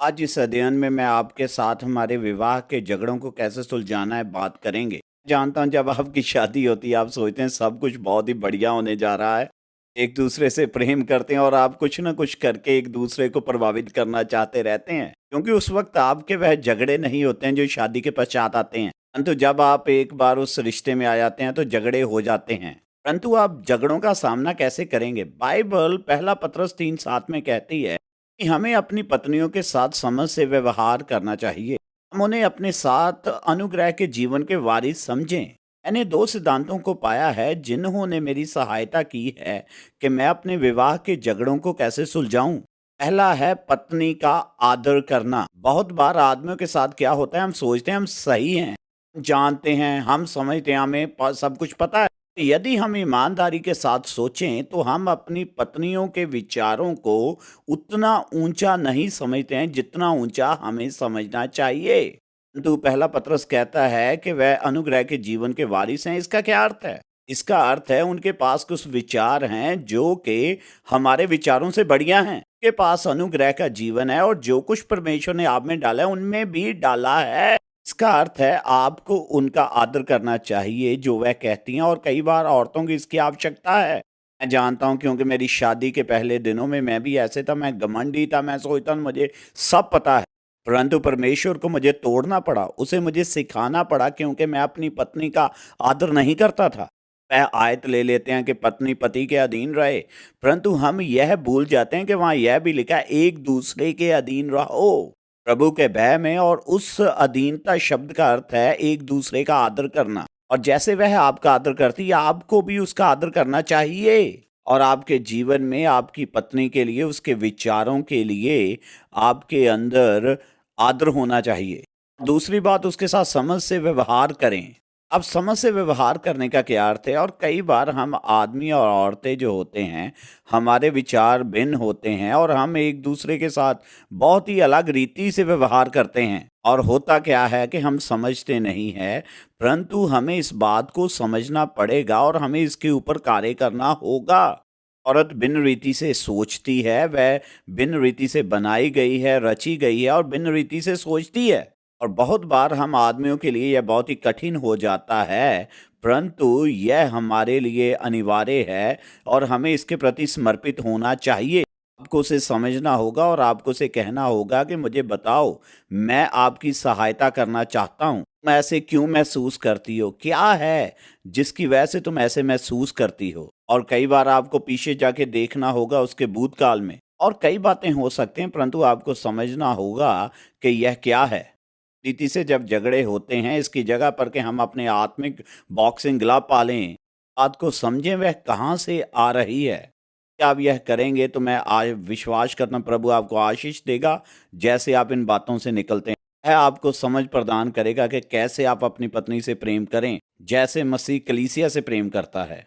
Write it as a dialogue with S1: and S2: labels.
S1: आज इस अध्ययन में मैं आपके साथ हमारे विवाह के झगड़ों को कैसे सुलझाना है बात करेंगे। जानता हूँ जब आपकी शादी होती है आप सोचते हैं सब कुछ बहुत ही बढ़िया होने जा रहा है। एक दूसरे से प्रेम करते हैं और आप कुछ न कुछ करके एक दूसरे को प्रभावित करना चाहते रहते हैं। क्योंकि उस वक़्त आपके वह झगड़े नहीं होते हैं जो शादी के पश्चात आते हैं। परंतु जब आप एक बार उस रिश्ते में आ जाते हैं तो झगड़े हो जाते हैं। परंतु आप झगड़ों का सामना कैसे करेंगे? बाइबल पहला पतरस 3:7 में कहती है कि हमें अपनी पत्नियों के साथ समझ से व्यवहार करना चाहिए। हम उन्हें अपने साथ अनुग्रह के जीवन के वारिस समझें। मैंने 2 सिद्धांतों को पाया है जिन्होंने मेरी सहायता की है कि मैं अपने विवाह के झगड़ों को कैसे सुलझाऊँ। पहला है पत्नी का आदर करना। बहुत बार आदमियों के साथ क्या होता है हम सोचते हैं हम सही हैं, जानते हैं, हम समझते हैं, हमें सब कुछ पता है। यदि हम ईमानदारी के साथ सोचें तो हम अपनी पत्नियों के विचारों को उतना ऊंचा नहीं समझते हैं जितना ऊंचा हमें समझना चाहिए। तो पहला पत्रस कहता है कि वह अनुग्रह के जीवन के वारिस हैं। इसका क्या अर्थ है? इसका अर्थ है उनके पास कुछ विचार हैं जो कि हमारे विचारों से बढ़िया हैं। उनके पास अनुग्रह का जीवन है और जो कुछ परमेश्वर ने आप में डाला है उनमें भी डाला है। इसका अर्थ है आपको उनका आदर करना चाहिए जो वह कहती हैं और कई बार औरतों की इसकी आवश्यकता है। मैं जानता हूँ क्योंकि मेरी शादी के पहले दिनों में मैं भी ऐसे था, मैं घमंडी था, मैं सोचता था मुझे सब पता है। परंतु परमेश्वर को मुझे तोड़ना पड़ा, उसे मुझे सिखाना पड़ा क्योंकि मैं अपनी पत्नी का आदर नहीं करता था। वह आयत ले लेते हैं कि पत्नी पति के अधीन रहे, परंतु हम यह भूल जाते हैं कि वहाँ यह भी लिखा है एक दूसरे के अधीन रहो प्रभु के भय में। और उस अधीनता शब्द का अर्थ है एक दूसरे का आदर करना। और जैसे वह आपका आदर करती है आपको भी उसका आदर करना चाहिए। और आपके जीवन में आपकी पत्नी के लिए उसके विचारों के लिए आपके अंदर आदर होना चाहिए। दूसरी बात उसके साथ समझ से व्यवहार करें। अब समझ से व्यवहार करने का क्या अर्थ है? और कई बार हम आदमी और औरतें जो होते हैं हमारे विचार भिन्न होते हैं और हम एक दूसरे के साथ बहुत ही अलग रीति से व्यवहार करते हैं। और होता क्या है कि हम समझते नहीं हैं, परंतु हमें इस बात को समझना पड़ेगा और हमें इसके ऊपर कार्य करना होगा। औरत भिन्न रीति से सोचती है, वह भिन्न रीति से बनाई गई है, रची गई है और भिन्न रीति से सोचती है। और बहुत बार हम आदमियों के लिए यह बहुत ही कठिन हो जाता है, परंतु यह हमारे लिए अनिवार्य है और हमें इसके प्रति समर्पित होना चाहिए। आपको उसे समझना होगा और आपको उसे कहना होगा कि मुझे बताओ, मैं आपकी सहायता करना चाहता हूँ। तुम ऐसे क्यों महसूस करती हो? क्या है जिसकी वजह से तुम ऐसे महसूस करती हो? और कई बार आपको पीछे जाके देखना होगा उसके भूतकाल में। और कई बातें हो सकती हैं परंतु आपको समझना होगा कि यह क्या है। रीति से जब झगड़े होते हैं इसकी जगह पर कि हम अपने आत्मिक बॉक्सिंग ग्लव पालें, बात को समझें वह कहाँ से आ रही है। क्या आप यह करेंगे तो मैं आज विश्वास करना प्रभु आपको आशीष देगा। जैसे आप इन बातों से निकलते हैं वह आपको समझ प्रदान करेगा कि कैसे आप अपनी पत्नी से प्रेम करें जैसे मसीह कलीसिया से प्रेम करता है।